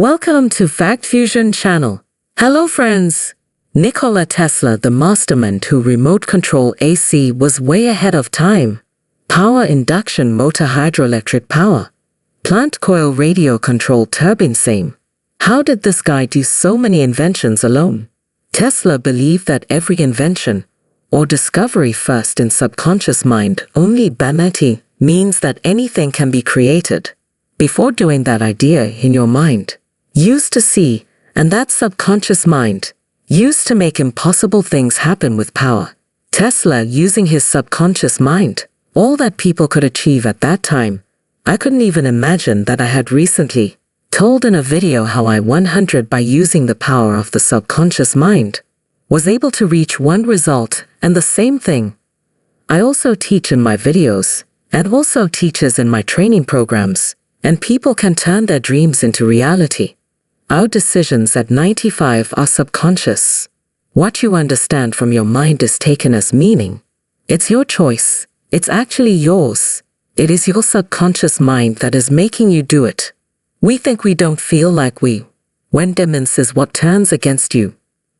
Welcome to Fact Fusion channel. Hello friends. Nikola Tesla, the mastermind who remote control AC, was way ahead of time. Power induction motor, hydroelectric power. Plant coil, radio control, turbine, same. How did this guy do so many inventions alone? Tesla believed that every invention or discovery first in subconscious mind only banati means that anything can be created. Before doing that idea in your mind, used to see, and that subconscious mind used to make impossible things happen with power. Tesla using his subconscious mind, all that people could achieve at that time. I couldn't even imagine that. I had recently told in a video how I 100 by using the power of the subconscious mind was able to reach one result, and the same thing I also teach in my videos and also teaches in my training programs, and people can turn their dreams into reality. Our decisions at 95 are subconscious. What you understand from your mind is taken as meaning. It's your choice. It's actually yours. It is your subconscious mind that is making you do it. We think we don't feel like we. When demons is what turns against you.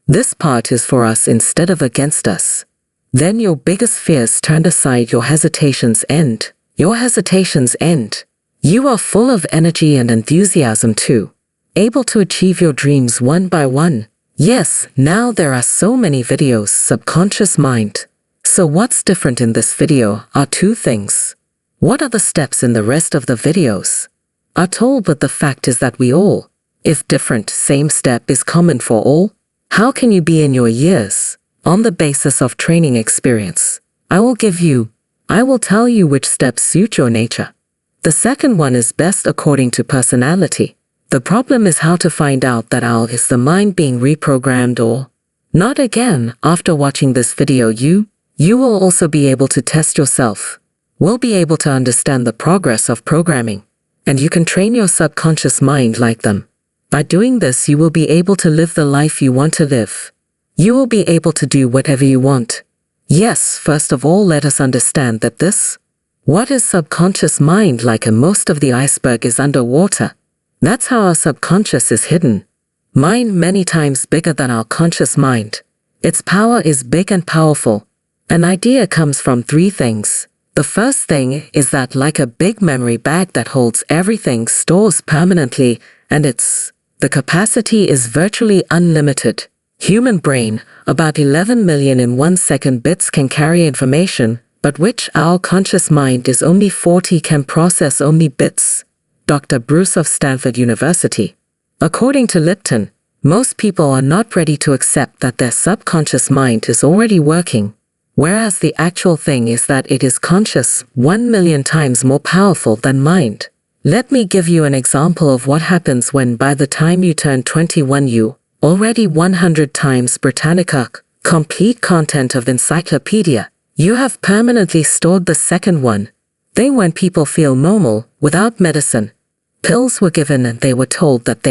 This part is for us instead of against us. Then your biggest fears turned aside, your hesitations end. Your hesitations end. You are full of energy and enthusiasm too. Able to achieve your dreams one by one. Yes, now there are so many videos, subconscious mind. So what's different in this video are two things. What are the steps in the rest of the videos? Are told, but the fact is that we all, if different, same step is common for all. How can you be in your years? On the basis of training experience. I will tell you which steps suit your nature. The second one is best according to personality. The problem is how to find out that is the mind being reprogrammed or not. Again, after watching this video, you will also be able to test yourself. Will be able to understand the progress of programming. And you can train your subconscious mind like them. By doing this, you will be able to live the life you want to live. You will be able to do whatever you want. Yes, first of all, let us understand that what is subconscious mind like? And most of the iceberg is underwater. That's how our subconscious is hidden. Mind many times bigger than our conscious mind. Its power is big and powerful. An idea comes from three things. The first thing is that like a big memory bag that holds everything, stores permanently, and the capacity is virtually unlimited. Human brain, about 11 million in 1 second bits can carry information, but which our conscious mind is only 40 can process only bits. Dr. Bruce of Stanford University. According to Lipton, most people are not ready to accept that their subconscious mind is already working, whereas the actual thing is that it is conscious, 1 million times more powerful than mind. Let me give you an example of what happens when by the time you turn 21 you already 100 times Britannica, complete content of encyclopedia. You have permanently stored the second one. Then when people feel normal, without medicine, pills were given and they were told that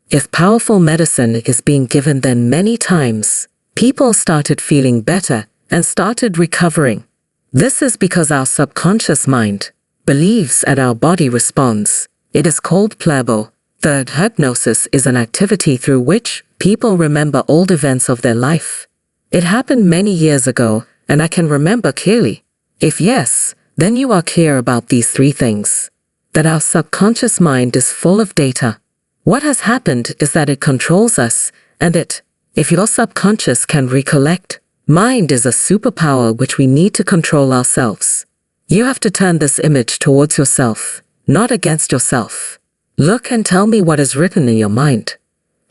if powerful medicine is being given then many times, people started feeling better and started recovering. This is because our subconscious mind believes and our body responds. It is called placebo. Third, hypnosis is an activity through which people remember old events of their life. It happened many years ago, and I can remember clearly. If yes, then you are clear about these three things. That our subconscious mind is full of data. What has happened is that it controls us, and if your subconscious can recollect, mind is a superpower which we need to control ourselves. You have to turn this image towards yourself, not against yourself. Look and tell me what is written in your mind.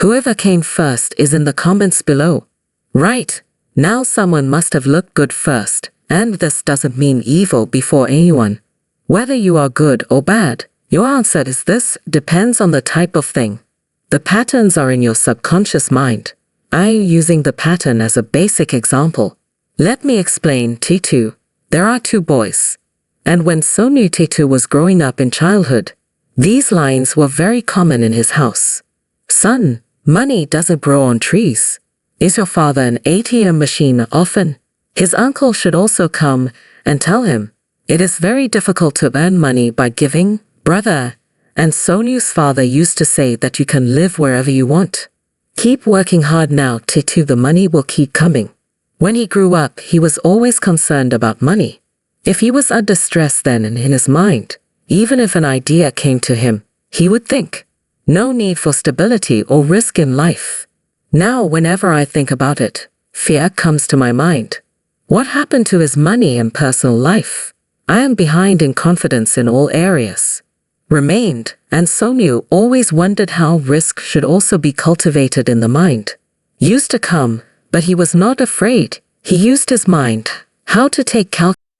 Whoever came first is in the comments below. Right, now someone must have looked good first, and this doesn't mean evil before anyone. Whether you are good or bad, your answer is this depends on the type of thing. The patterns are in your subconscious mind. I am using the pattern as a basic example. Let me explain. T2. There are two boys. And when Sonu T2 was growing up in childhood, these lines were very common in his house. Son, money doesn't grow on trees. Is your father an ATM machine often? His uncle should also come and tell him, it is very difficult to earn money by giving, brother, and Sonyu's father used to say that you can live wherever you want. Keep working hard now, Titu, the money will keep coming. When he grew up, he was always concerned about money. If he was under stress then in his mind, even if an idea came to him, he would think, no need for stability or risk in life. Now whenever I think about it, fear comes to my mind. What happened to his money and personal life? I am behind in confidence in all areas. Remained, and Sonyu always wondered how risk should also be cultivated in the mind. Used to come, but he was not afraid. He used his mind. How to take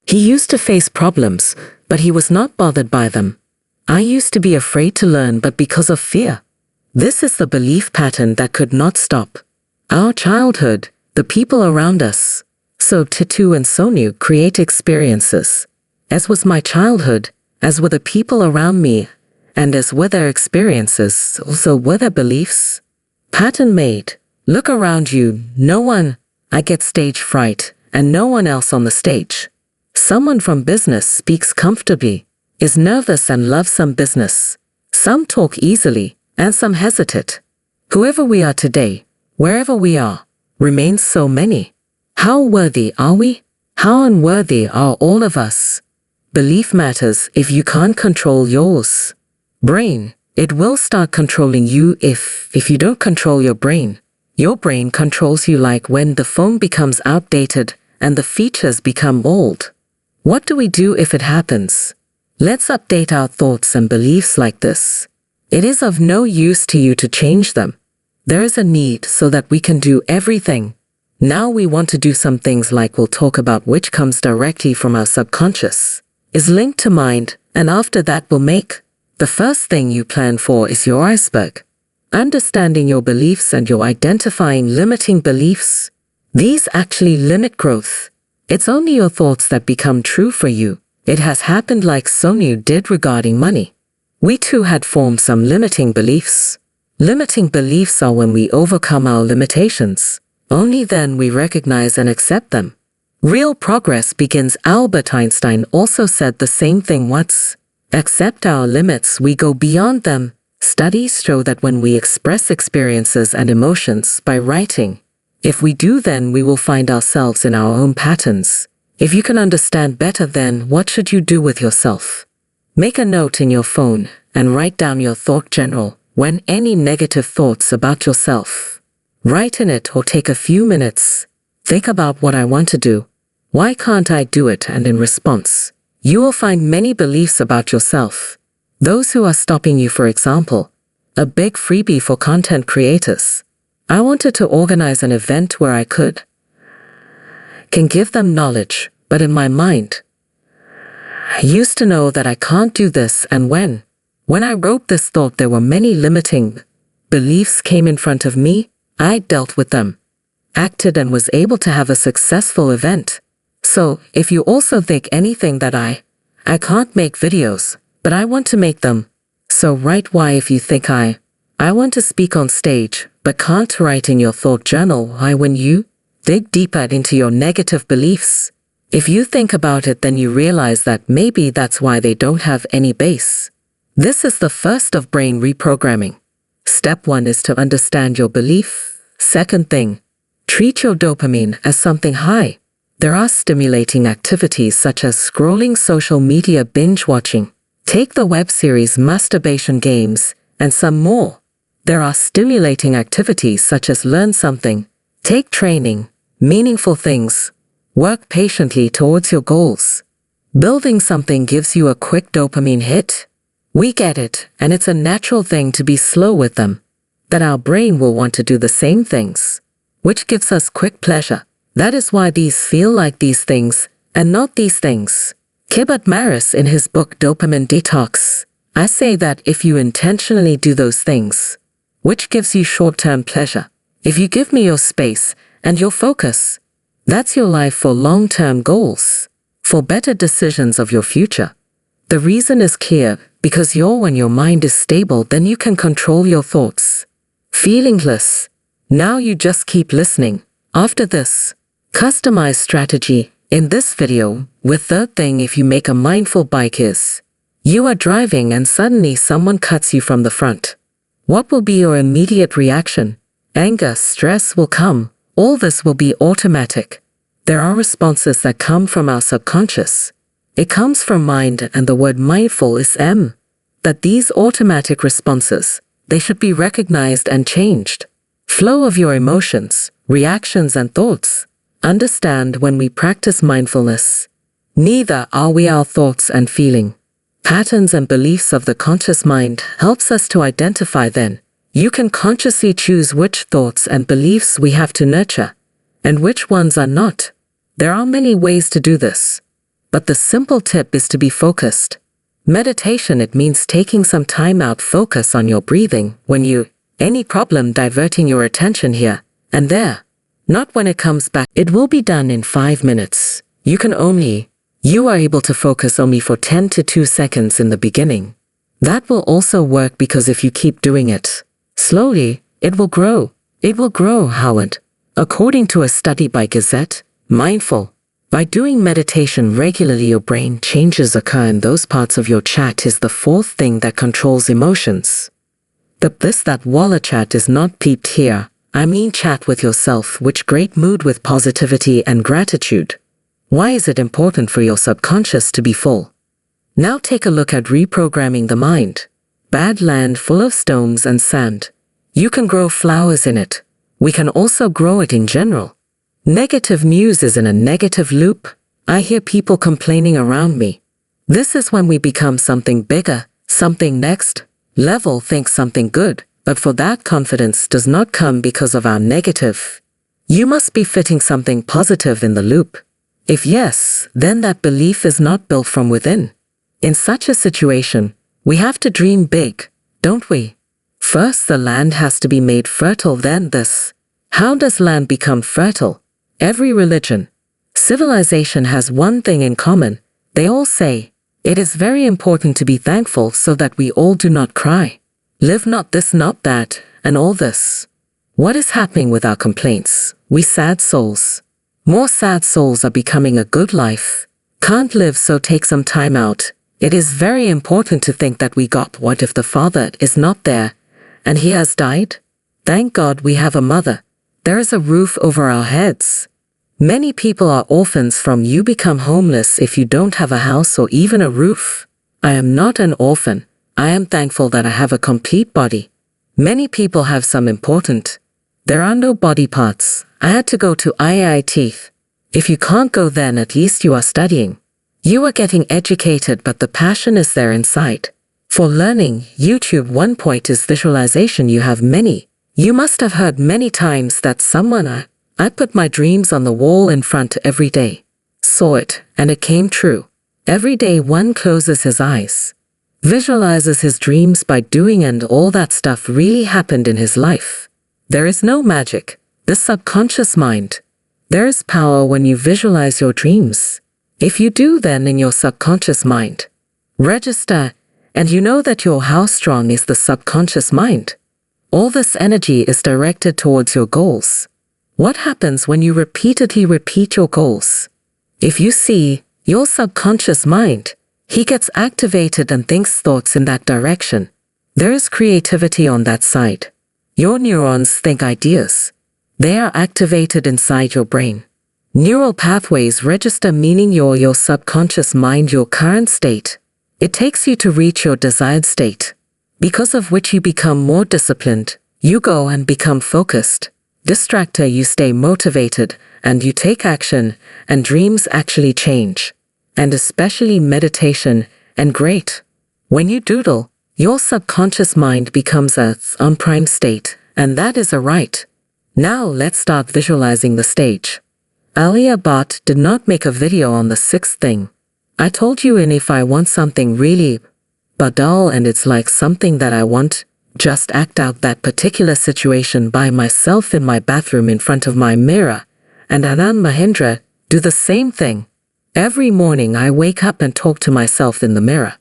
He used to face problems, but he was not bothered by them. I used to be afraid to learn, but because of fear. This is the belief pattern that could not stop. Our childhood, the people around us. So Titu and Sonyu create experiences. As was my childhood, as were the people around me, and as were their experiences, so were their beliefs. Pattern made. Look around you, no one. I get stage fright, and no one else on the stage. Someone from business speaks comfortably, is nervous and loves some business. Some talk easily, and some hesitate. Whoever we are today, wherever we are, remains so many. How worthy are we? How unworthy are all of us? Belief matters if you can't control yours. Brain, it will start controlling you if you don't control your brain. Your brain controls you, like when the phone becomes outdated and the features become old. What do we do if it happens? Let's update our thoughts and beliefs like this. It is of no use to you to change them. There is a need so that we can do everything. Now we want to do some things like we'll talk about, which comes directly from our subconscious, is linked to mind, and after that will make. The first thing you plan for is your iceberg. Understanding your beliefs and your identifying limiting beliefs. These actually limit growth. It's only your thoughts that become true for you. It has happened like Sonyu did regarding money. We too had formed some limiting beliefs. Limiting beliefs are when we overcome our limitations. Only then we recognize and accept them. Real progress begins. Albert Einstein also said the same thing once. Accept our limits, we go beyond them. Studies show that when we express experiences and emotions by writing, if we do, then we will find ourselves in our own patterns. If you can understand better, then what should you do with yourself? Make a note in your phone and write down your thought journal. When any negative thoughts about yourself, write in it or take a few minutes. Think about what I want to do. Why can't I do it? And in response, you will find many beliefs about yourself. Those who are stopping you, for example, a big freebie for content creators. I wanted to organize an event where I can give them knowledge, but in my mind, I used to know that I can't do this, and when I wrote this thought, there were many limiting beliefs came in front of me. I dealt with them, acted, and was able to have a successful event. So, if you also think anything that I can't make videos, but I want to make them. So write why. If you think I want to speak on stage, but can't, write in your thought journal why. When you dig deeper into your negative beliefs, if you think about it, then you realize that maybe that's why they don't have any base. This is the first of brain reprogramming. Step 1 is to understand your belief. Second thing, treat your dopamine as something high. There are stimulating activities such as scrolling social media, binge watching, take the web series, masturbation, games, and some more. There are stimulating activities such as learn something, take training, meaningful things, work patiently towards your goals. Building something gives you a quick dopamine hit. We get it, and it's a natural thing to be slow with them, that our brain will want to do the same things, which gives us quick pleasure. That is why these feel like these things, and not these things. Kibert Maris, in his book Dopamine Detox, I say that if you intentionally do those things, which gives you short-term pleasure, if you give me your space and your focus, that's your life for long-term goals, for better decisions of your future. The reason is clear, because when your mind is stable, then you can control your thoughts. Feelingless. Now you just keep listening. After this, customize strategy. In this video, with third thing, if you make a mindful bike is, You are driving and suddenly someone cuts you from the front. What will be your immediate reaction? Anger, stress will come. All this will be automatic. There are responses that come from our subconscious. It comes from mind, and the word mindful is M. That these automatic responses, they should be recognized and changed. Flow of your emotions, reactions and thoughts. Understand, when we practice mindfulness, neither are we our thoughts and feeling. Patterns and beliefs of the conscious mind helps us to identify then. You can consciously choose which thoughts and beliefs we have to nurture, and which ones are not. There are many ways to do this, but the simple tip is to be focused. Meditation, it means taking some time out, focus on your breathing, any problem, diverting your attention here and there. Not when it comes back. It will be done in 5 minutes. You are able to focus only for 10 to 2 seconds in the beginning. That will also work, because if you keep doing it slowly, it will grow. It will grow, Howard. According to a study by Gazette, Mindful. By doing meditation regularly, your brain changes occur in those parts of your chat is the fourth thing that controls emotions. That Walla chat is not peeped here. I mean chat with yourself, which great mood with positivity and gratitude. Why is it important for your subconscious to be full? Now take a look at reprogramming the mind. Bad land full of stones and sand. You can grow flowers in it. We can also grow it in general. Negative news is in a negative loop. I hear people complaining around me. This is when we become something bigger, something next level, think something good, but for that confidence does not come because of our negative. You must be fitting something positive in the loop. If yes, then that belief is not built from within. In such a situation, we have to dream big, don't we? First, the land has to be made fertile, then this. How does land become fertile? Every religion, civilization has one thing in common. They all say, it is very important to be thankful so that we all do not cry. Live not this, not that, and all this. What is happening with our complaints? We sad souls. More sad souls are becoming a good life. Can't live, so take some time out. It is very important to think that we got. What if the father is not there and he has died? Thank God we have a mother. There is a roof over our heads. Many people are orphans from you become homeless if you don't have a house or even a roof. I am not an orphan. I am thankful that I have a complete body. Many people have some important. There are no body parts. I had to go to IIT. If you can't go, then at least you are studying. You are getting educated, but the passion is there inside. For learning, YouTube 1 point is visualization. You have many. You must have heard many times that I put my dreams on the wall in front every day. Saw it, and it came true. Every day one closes his eyes, visualizes his dreams by doing, and all that stuff really happened in his life. There is no magic. The subconscious mind. There is power when you visualize your dreams. If you do, then in your subconscious mind, register, and you know that how strong is the subconscious mind. All this energy is directed towards your goals. What happens when you repeatedly repeat your goals? If you see your subconscious mind, he gets activated and thinks thoughts in that direction. There is creativity on that side. Your neurons think ideas. They are activated inside your brain. Neural pathways register, meaning your subconscious mind, your current state. It takes you to reach your desired state, because of which you become more disciplined. You go and become focused. Distractor, you stay motivated, and you take action, and dreams actually change. And especially meditation, and great. When you doodle, your subconscious mind becomes on prime state, and that is a right. Now let's start visualizing the stage. Alia Bhatt did not make a video on the 6th thing. I told you, and if I want something really dull and it's like something that I want, just act out that particular situation by myself in my bathroom in front of my mirror. And Anand Mahindra, do the same thing. Every morning I wake up and talk to myself in the mirror.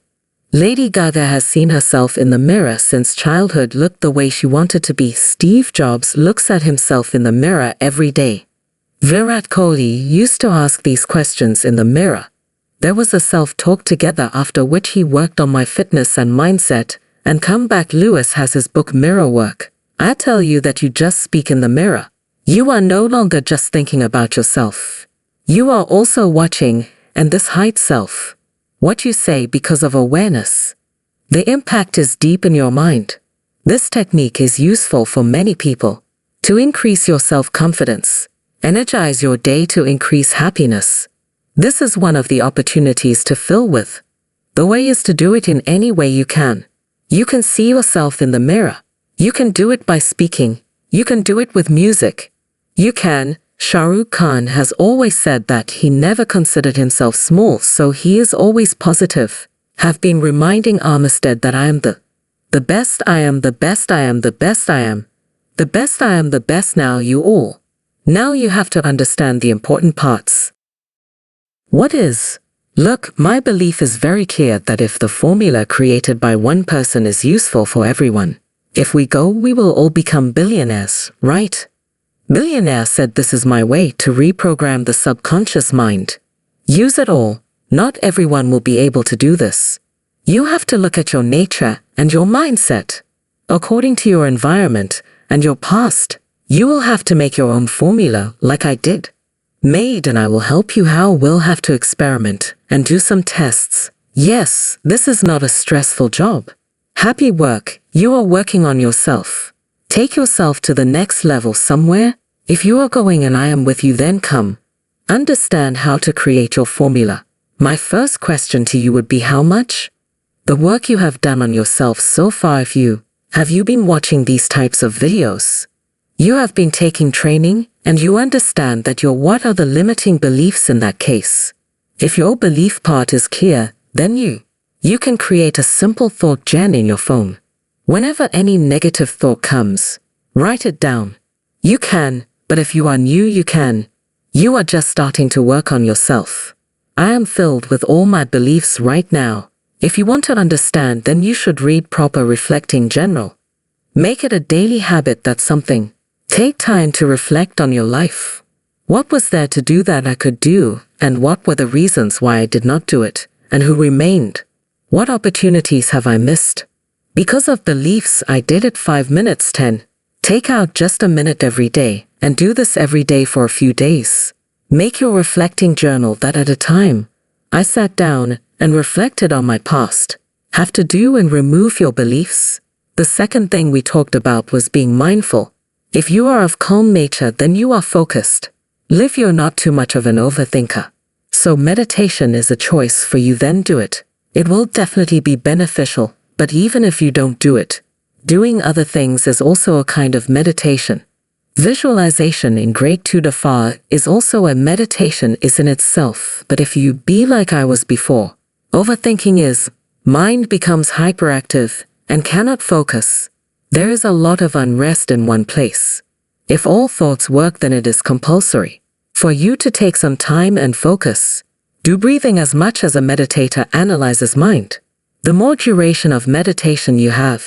Lady Gaga has seen herself in the mirror since childhood, looked the way she wanted to be. Steve Jobs looks at himself in the mirror every day. Virat Kohli used to ask these questions in the mirror. There was a self-talk together, after which he worked on my fitness and mindset, and come back. Lewis has his book Mirror Work. I tell you that you just speak in the mirror. You are no longer just thinking about yourself. You are also watching, and this hides self. What you say because of awareness. The impact is deep in your mind. This technique is useful for many people. To increase your self-confidence. Energize your day to increase happiness. This is one of the opportunities to fill with. The way is to do it in any way you can. You can see yourself in the mirror. You can do it by speaking. You can do it with music. You can. Shah Rukh Khan has always said that he never considered himself small, so he is always positive. Have been reminding Armistead that I am the best, I am the best, I am the best, I am the best, I am the best. Now you have to understand the important parts. What is? Look, my belief is very clear that if the formula created by one person is useful for everyone, if we go, we will all become billionaires, right? Billionaire said, this is my way to reprogram the subconscious mind. Use it all. Not everyone will be able to do this. You have to look at your nature and your mindset. According to your environment and your past, you will have to make your own formula like I did. Made, and I will help you how. We'll have to experiment and do some tests. Yes, this is not a stressful job. Happy work. You are working on yourself. Take yourself to the next level somewhere. If you are going and I am with you, then come. Understand how to create your formula. My first question to you would be how much? The work you have done on yourself so far. Have you been watching these types of videos? You have been taking training, and you understand that what are the limiting beliefs in that case. If your belief part is clear, then you can create a simple thought gen in your phone. Whenever any negative thought comes, write it down. You can, but if you are new, you are just starting to work on yourself. I am filled with all my beliefs right now. If you want to understand, then you should read proper reflecting general. Make it a daily habit. That's something. Take time to reflect on your life. What was there to do that I could do, and what were the reasons why I did not do it, and who remained? What opportunities have I missed? Because of beliefs, I did it 5 minutes 10. Take out just a minute every day, and do this every day for a few days. Make your reflecting journal. That at a time, I sat down and reflected on my past. Have to do and remove your beliefs. The second thing we talked about was being mindful. If you are of calm nature, then you are focused. Live, you're not too much of an overthinker. So meditation is a choice for you, then do it. It will definitely be beneficial, but even if you don't do it, doing other things is also a kind of meditation. Visualization in grade 2 Dafar is also a meditation is in itself, but if you be like I was before, overthinking is, mind becomes hyperactive and cannot focus. There is a lot of unrest in one place. If all thoughts work, then it is compulsory for you to take some time and focus. Do breathing as much as a meditator analyzes mind. The more duration of meditation you have,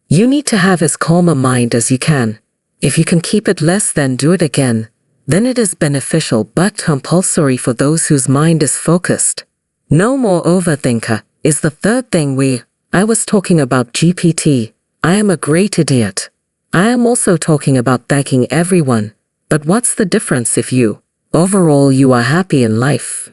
you need to have as calm a mind as you can. If you can keep it less, then do it again. Then it is beneficial but compulsory for those whose mind is focused. No more overthinker is the third thing I was talking about GPT. I am a great idiot. I am also talking about thanking everyone. But what's the difference if overall you are happy in life?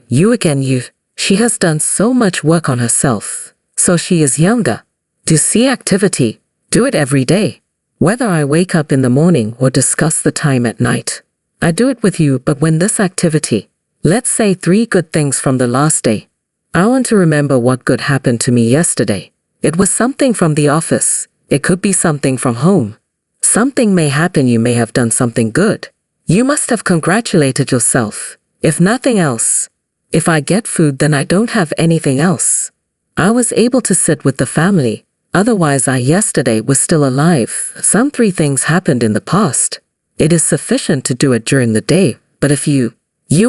She has done so much work on herself. So she is younger. To see activity, do it every day. Whether I wake up in the morning or discuss the time at night, I do it with you. But when this activity, let's say 3 good things from the last day, I want to remember what good happened to me yesterday. It was something from the office. It could be something from home. Something may happen. You may have done something good. You must have congratulated yourself. If nothing else, if I get food, then I don't have anything else. I was able to sit with the family. Otherwise, yesterday was still alive. Some 3 things happened in the past. It is sufficient to do it during the day. But if you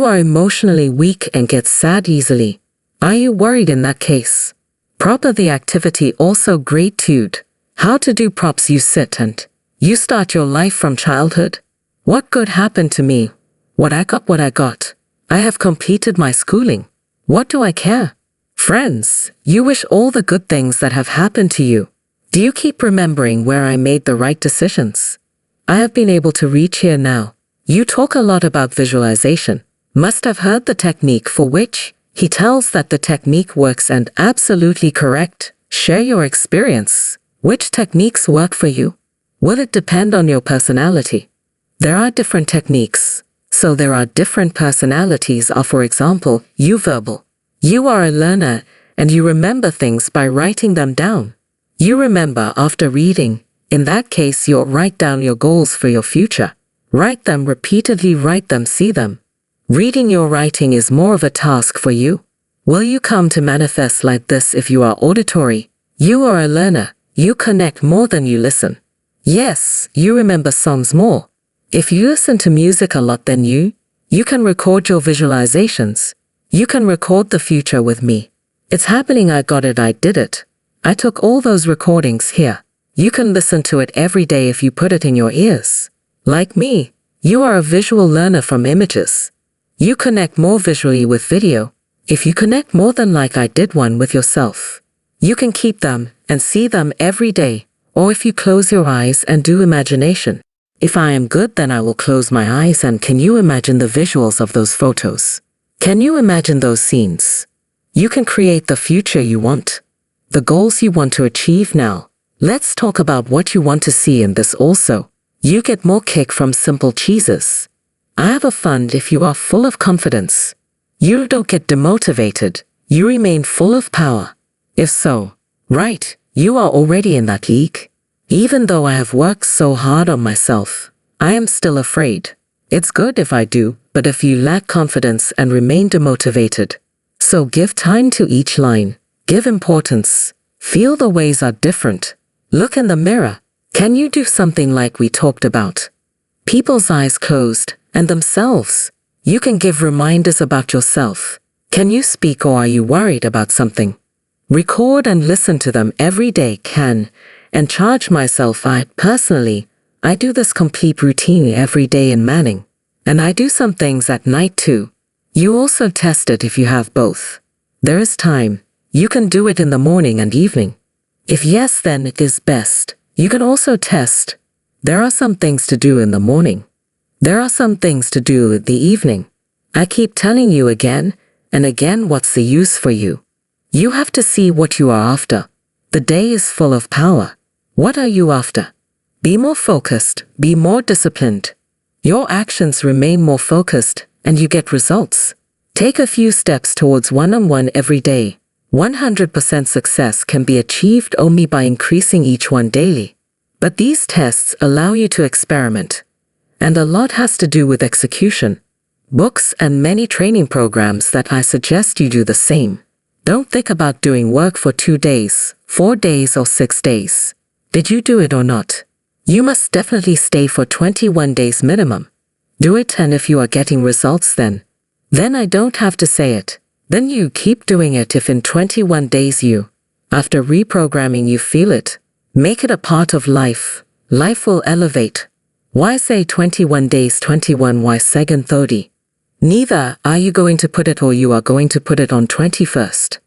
are emotionally weak and get sad easily, are you worried in that case? Proper the activity also grade 2. How to do props. You sit and you start your life from childhood. What good happened to me? What I got. I have completed my schooling. What do I care? Friends, you wish all the good things that have happened to you. Do you keep remembering where I made the right decisions? I have been able to reach here now. You talk a lot about visualization. Must have heard the technique for which he tells that the technique works and absolutely correct. Share your experience. Which techniques work for you? Will it depend on your personality? There are different techniques. So there are different personalities of, for example, you verbal. You are a learner and you remember things by writing them down. You remember after reading. In that case, you'll write down your goals for your future. Write them repeatedly, write them, see them. Reading your writing is more of a task for you. Will you come to manifest like this if you are auditory? You are a learner. You connect more than you listen. Yes, you remember songs more. If you listen to music a lot, then you can record your visualizations. You can record the future with me. It's happening, I got it, I did it. I took all those recordings here. You can listen to it every day if you put it in your ears. Like me, you are a visual learner from images. You connect more visually with video. If you connect more than like I did one with yourself, you can keep them and see them every day. Or if you close your eyes and do imagination. If I am good, then I will close my eyes and can you imagine the visuals of those photos? Can you imagine those scenes? You can create the future you want. The goals you want to achieve now. Let's talk about what you want to see in this also. You get more kick from simple cheeses. I have a fund if you are full of confidence. You don't get demotivated. You remain full of power. If so, right, you are already in that league. Even though I have worked so hard on myself, I am still afraid. It's good if I do, but if you lack confidence and remain demotivated. So give time to each line. Give importance. Feel the ways are different. Look in the mirror. Can you do something like we talked about? People's eyes closed and themselves. You can give reminders about yourself. Can you speak or are you worried about something? Record and listen to them every day and charge myself. I do this complete routine every day in Manning. And I do some things at night too. You also test it if you have both. There is time. You can do it in the morning and evening. If yes, then it is best. You can also test. There are some things to do in the morning. There are some things to do in the evening. I keep telling you again and again, what's the use for you? You have to see what you are after. The day is full of power. What are you after? Be more focused, be more disciplined. Your actions remain more focused and you get results. Take a few steps towards one-on-one every day. 100% success can be achieved only by increasing each one daily. But these tests allow you to experiment. And a lot has to do with execution. Books and many training programs that I suggest you do the same. Don't think about doing work for 2 days, 4 days or 6 days. Did you do it or not? You must definitely stay for 21 days minimum. Do it, and if you are getting results, then I don't have to say it. Then you keep doing it. If in 21 days after reprogramming you feel it, make it a part of life. Life will elevate. Why say 21 days 21? Why second 30? Neither are you going to put it or you are going to put it on 21st.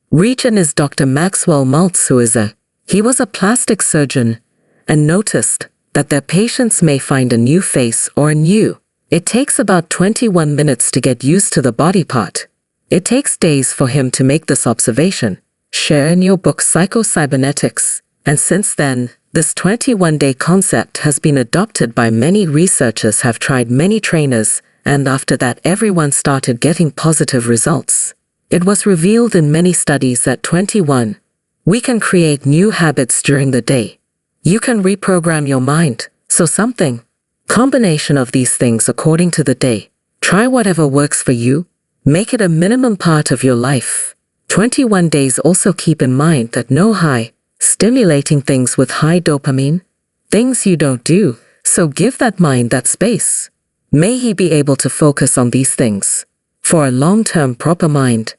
Region is Dr. Maxwell Maltz, he was a plastic surgeon and noticed that their patients may find a new face or a new. It takes about 21 minutes to get used to the body part. It takes days for him to make this observation. Share in your book Psycho-Cybernetics. And since then, this 21-day concept has been adopted by many researchers, have tried many trainers, and after that everyone started getting positive results. It was revealed in many studies that 21, we can create new habits during the day. You can reprogram your mind, so something. Combination of these things according to the day. Try whatever works for you. Make it a minimum part of your life. 21 days. Also keep in mind that no high, stimulating things with high dopamine, things you don't do, so give that mind that space. May he be able to focus on these things for a long-term proper mind.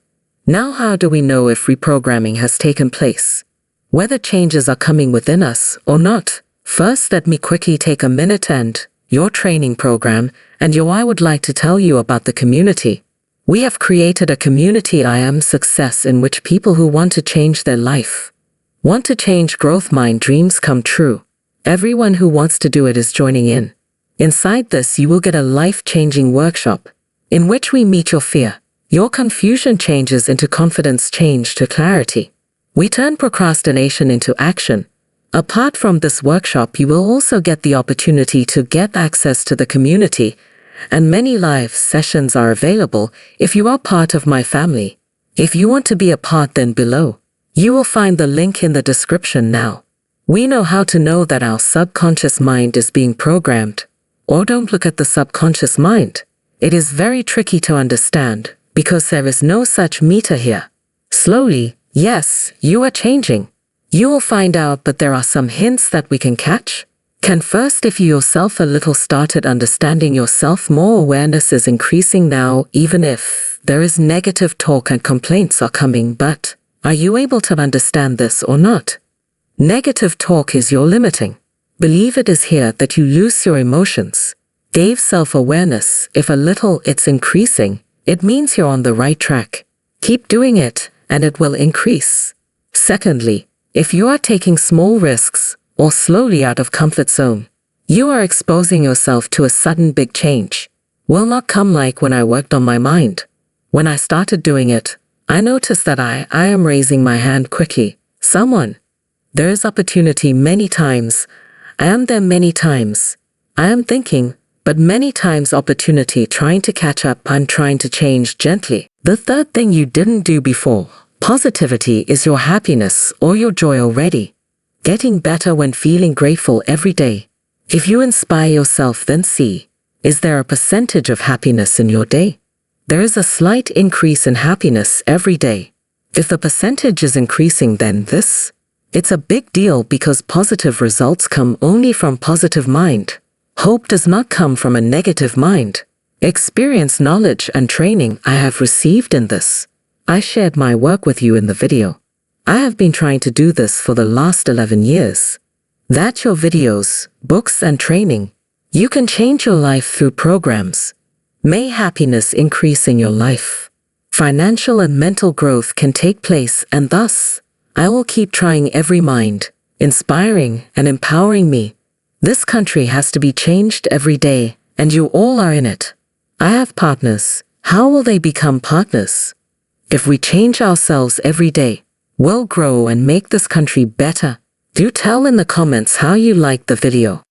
Now how do we know if reprogramming has taken place? Whether changes are coming within us or not? First, let me quickly take a minute and your training program, and I would like to tell you about the community. We have created a community I am success in which people who want to change their life, want to change growth mind dreams come true. Everyone who wants to do it is joining in. Inside this you will get a life-changing workshop in which we meet your fear. Your confusion changes into confidence, change to clarity. We turn procrastination into action. Apart from this workshop, you will also get the opportunity to get access to the community, and many live sessions are available if you are part of my family. If you want to be a part, then below, you will find the link in the description now. We know how to know that our subconscious mind is being programmed. Or don't look at the subconscious mind. It is very tricky to understand because there is no such meter here. Slowly, yes, you are changing. You will find out, but there are some hints that we can catch. Can first, if you yourself a little started understanding yourself more, awareness is increasing now, even if there is negative talk and complaints are coming, but are you able to understand this or not? Negative talk is your limiting. Believe it is here that you lose your emotions. Dave self-awareness, if a little it's increasing, it means you're on the right track. Keep doing it, and it will increase. Secondly, if you are taking small risks, or slowly out of comfort zone, you are exposing yourself to a sudden big change. Will not come like when I worked on my mind. When I started doing it, I noticed that I am raising my hand quickly. Someone. There is opportunity many times. I am there many times. I am thinking, but many times opportunity trying to catch up. I'm trying to change gently. The third thing you didn't do before, positivity, is your happiness or your joy already. Getting better when feeling grateful every day. If you inspire yourself, then see, is there a percentage of happiness in your day? There is a slight increase in happiness every day. If the percentage is increasing, then it's a big deal because positive results come only from positive mind. Hope does not come from a negative mind. Experience, knowledge and training I have received in this. I shared my work with you in the video. I have been trying to do this for the last 11 years. That's your videos, books and training. You can change your life through programs. May happiness increase in your life. Financial and mental growth can take place, and thus, I will keep trying every mind, inspiring and empowering me. This country has to be changed every day, and you all are in it. I have partners. How will they become partners? If we change ourselves every day, we'll grow and make this country better. Do tell in the comments how you liked the video.